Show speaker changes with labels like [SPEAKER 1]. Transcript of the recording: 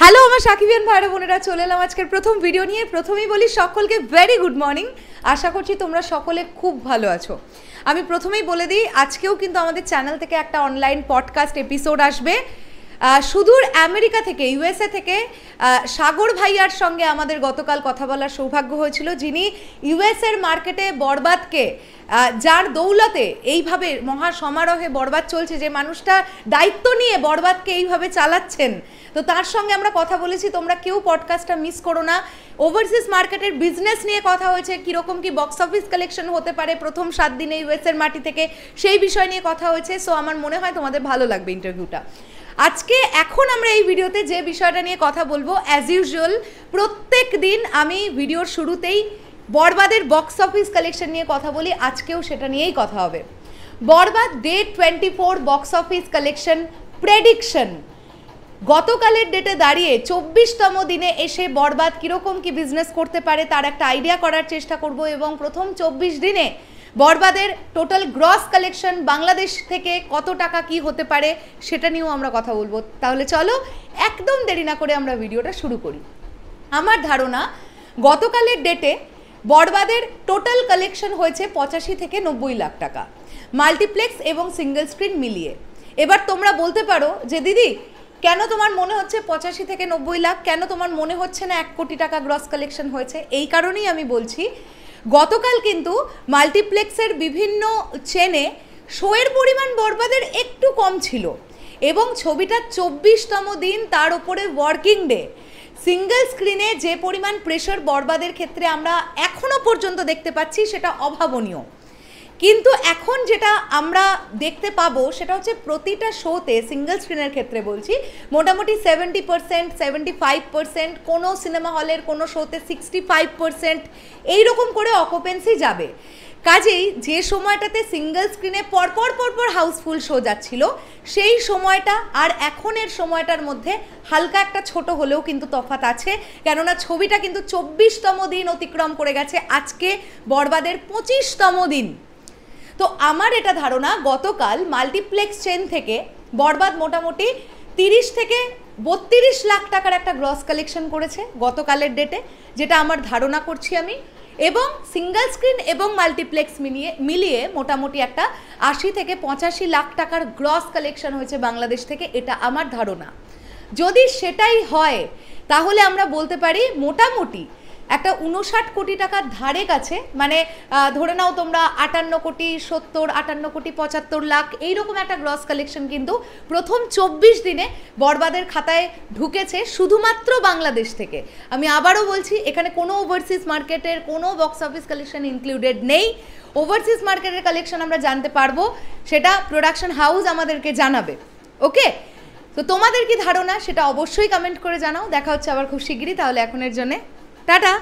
[SPEAKER 1] Hello আমার সাকিবিয়ান ভাইরা বোনেরা, চলে এলাম আজকের প্রথম ভিডিও নিয়ে। প্রথমেই বলি সকলকে ভেরি গুড মর্নিং। আশা করছি তোমরা সকলে খুব ভালো আছো। আমি প্রথমেই বলে দিই, আজকেও কিন্তু আমাদের চ্যানেল থেকে একটা অনলাইন পডকাস্ট এপিসোড আসবে। সুদূর আমেরিকা থেকে, ইউএসএ থেকে সাগর ভাইয়ার সঙ্গে আমাদের গতকাল কথা বলার সৌভাগ্য হয়েছিল, যিনি ইউএসএর মার্কেটে বরবাদকে, যার দৌলতে এইভাবে মহা সমারোহে বরবাদ চলছে, যে মানুষটা দায়িত্ব নিয়ে বরবাদকে এইভাবে চালাচ্ছেন, তো তার সঙ্গে আমরা কথা বলেছি। তোমরা কেউ পডকাস্টটা মিস করো না। ওভারসিজ মার্কেটের বিজনেস নিয়ে কথা হয়েছে, কীরকম কি বক্স অফিস কালেকশন হতে পারে প্রথম 7 দিনে ইউএসএর মাটি থেকে, সেই বিষয় নিয়ে কথা হয়েছে। সো আমার মনে হয় তোমাদের ভালো লাগবে ইন্টারভিউটা। আজকে এখন আমরা এই ভিডিওতে যে বিষয়টা নিয়ে কথা বলবো, অ্যাজ ইউজুয়াল প্রত্যেক দিন আমি ভিডিওর শুরুতেই বরবাদের বক্স অফিস কালেকশন নিয়ে কথা বলি। আজকেও সেটা নিয়েই কথা হবে। Barbaad day 24 box office collection prediction. গতকালের ডেটে দাঁড়িয়ে 24তম দিনে এসে বরবাদ কীরকম কি বিজনেস করতে পারে তার একটা আইডিয়া করার চেষ্টা করব, এবং প্রথম 24 দিনে বরবাদের টোটাল গ্রস কালেকশন বাংলাদেশ থেকে কত টাকা কি হতে পারে সেটা নিয়েও আমরা কথা বলবো। তাহলে চলো একদম দেরি না করে আমরা ভিডিওটা শুরু করি। আমার ধারণা গতকালের ডেটে বরবাদের টোটাল কালেকশন হয়েছে 85 থেকে 90 লাখ টাকা, মাল্টিপ্লেক্স এবং সিঙ্গেল স্ক্রিন মিলিয়ে। এবার তোমরা বলতে পারো যে দিদি কেন তোমার মনে হচ্ছে 85 থেকে 90 লাখ, কেন তোমার মনে হচ্ছে না 1 কোটি টাকা গ্রস কালেকশন হয়েছে? এই কারণেই আমি বলছি, গতকাল কিন্তু মাল্টিপ্লেক্সের বিভিন্ন চেনে শোয়ের পরিমাণ বরবাদের একটু কম ছিল, এবং ছবিটা 24তম দিন, তার উপরে ওয়ার্কিং ডে। সিঙ্গেল স্ক্রিনে যে পরিমাণ প্রেশার বরবাদের ক্ষেত্রে আমরা এখনও পর্যন্ত দেখতে পাচ্ছি সেটা অভাবনীয়। কিন্তু এখন যেটা আমরা দেখতে পাবো সেটা হচ্ছে প্রতিটা শোতে, সিঙ্গেল স্ক্রিনের ক্ষেত্রে বলছি, মোটামুটি 70%, 75%, কোনো সিনেমা হলের কোনো শোতে 65% এইরকম করে অকুপেন্সি যাবে। কাজেই যে সময়টাতে সিঙ্গেল স্ক্রিনে পরপর হাউসফুল শো যাচ্ছিল, সেই সময়টা আর এখনের সময়টার মধ্যে হালকা একটা ছোট হলেও কিন্তু তফাৎ আছে। কেননা ছবিটা কিন্তু 24তম দিন অতিক্রম করে গেছে, আজকে বরবাদের 25তম দিন। তো আমার এটা ধারণা গতকাল মাল্টিপ্লেক্স চেন থেকে বরবাদ মোটামুটি 30 থেকে 32 লাখ টাকার একটা গ্রস কালেকশন করেছে গতকালের ডেটে, যেটা আমার ধারণা করছি আমি। এবং সিঙ্গেল স্ক্রিন এবং মাল্টিপ্লেক্স মিলিয়ে মোটামুটি একটা 80 থেকে 85 লাখ টাকার গ্রস কালেকশন হয়েছে বাংলাদেশ থেকে, এটা আমার ধারণা। যদি সেটাই হয় তাহলে আমরা বলতে পারি মোটামুটি একটা 59 কোটি টাকার ধারে কাছে, মানে ধরে নাও তোমরা 58 কোটি 70, 58 কোটি 75 লাখ এইরকম একটা গ্রস কালেকশন কিন্তু প্রথম 24 দিনে বরবাদের খাতায় ঢুকেছে শুধুমাত্র বাংলাদেশ থেকে। আমি আবারও বলছি, এখানে কোনো ওভারসিজ মার্কেটের কোনো বক্স অফিস কালেকশন ইনক্লুডেড নেই। ওভারসিজ মার্কেটের কালেকশন আমরা জানতে পারবো, সেটা প্রোডাকশন হাউস আমাদেরকে জানাবে। ওকে, তো তোমাদের কি ধারণা সেটা অবশ্যই কমেন্ট করে জানাও। দেখা হচ্ছে আবার খুব শিগগিরই। তাহলে এখনের জন্যে টাটা।